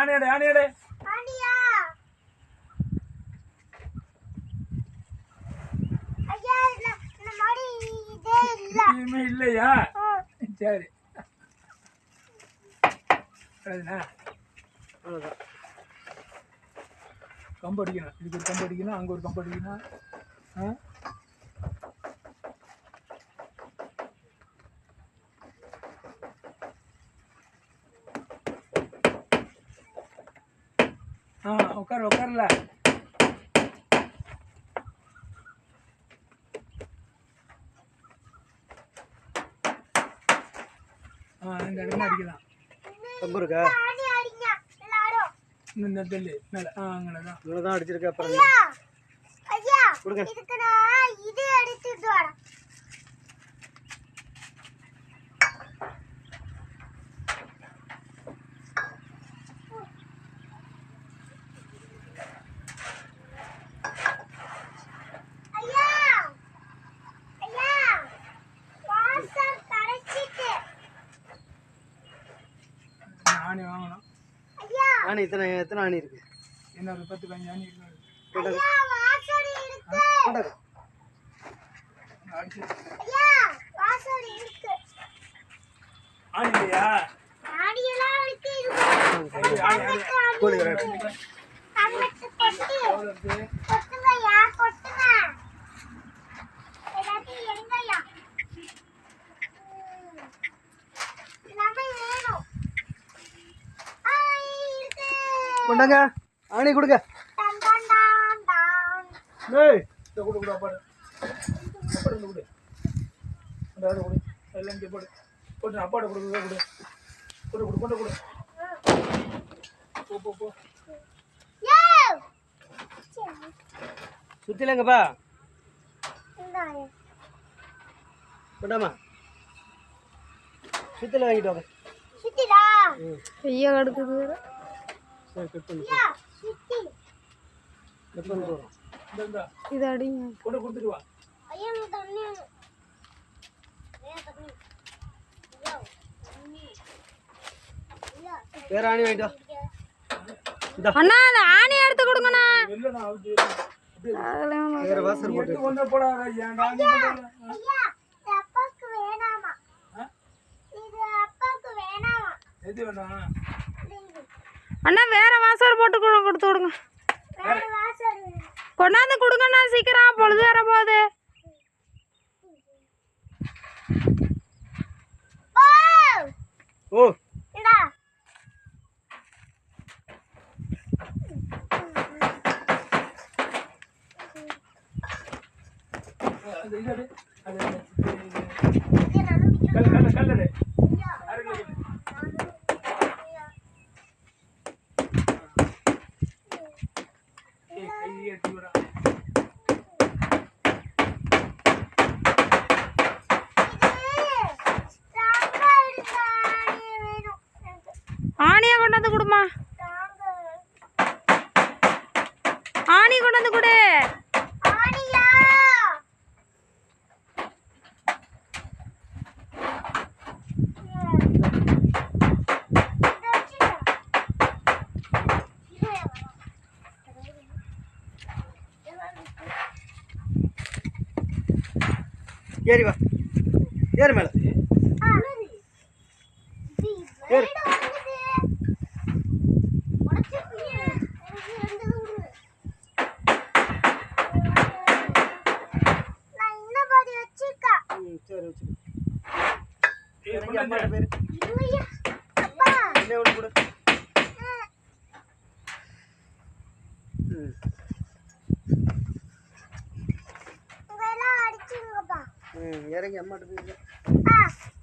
ஆணியடே ஆணியடே ஆணியா ஐயா இந்த மாதிரி இதே இல்ல இல்லையா சரி அவ்வளோதான் கம்பு அடிக்கணும் இதுக்கு ஒரு கம்பு அடிக்கணும் அங்கே ஒரு கம்பு அடிக்கணும் உட்காரல இந்த இடத்துல அடிக்கலாம் கம்பு இருக்கா இந்த தெல்லு மேல அங்கதான் இவ்வளவுதான் அடிச்சிருக்க அப்புறம் ஐயா இதுக்கு நான் இது அடிச்சிட்டு வரேன் ஆணி வாங்கணும் ஆணி எத்தனை ஆணி இருக்கு என்ன ஒரு 10-15 ஆணி இருக்கு ஆணி இல்லையா கொண்டாங்க ஆணி கொடுங்க ஏய் இத கொடு அப்பாடு அப்பாடு கொடு அடாடு கொடு எல்லாம் இங்க போடு போடு அப்பாடு கொடு கொடு போ சுத்திலங்கப்பா கொண்டாமா சுத்தில வாங்கிட்டு வாங்க சுத்திடா ஐயா கிடக்குது சரி கட் பண்ணு சுத்தி கட் பண்ணி போறோம் இந்த இது அடிங்க கொண்டு கொடுத்துட்டு வா ஐயா தண்ணி வேற ஆணி வாங்கிட்டு வா அண்ணா அந்த ஆணி எடுத்து கொடுங்கண்ணா இல்ல நான் வேற வாசர் போட்டு ஒண்ணே போடாத ஏன்டா ஐயா அப்பாக்கு வேணாமா இது அப்பாக்கு வேணாமா எது வேணாம் அண்ணா வேற வாசர் போட்டு கொடுத்து விடுங்க வேற வாசல் கொண்டாந்து கொடுங்கண்ணா சீக்கிரம் பொழுது வர போகுது ஓ இந்தா அது இது அது கல்லு ஆணியை கொண்டாந்து கொடுமா ஆணி கொண்டாந்து கொடு ஏறி வா ஏறு மேல ஏறு சரி வச்சு அம்மா பேரு என்ன ஒன்று கொடு இறங்கி அம்மாட்ட போயிருக்க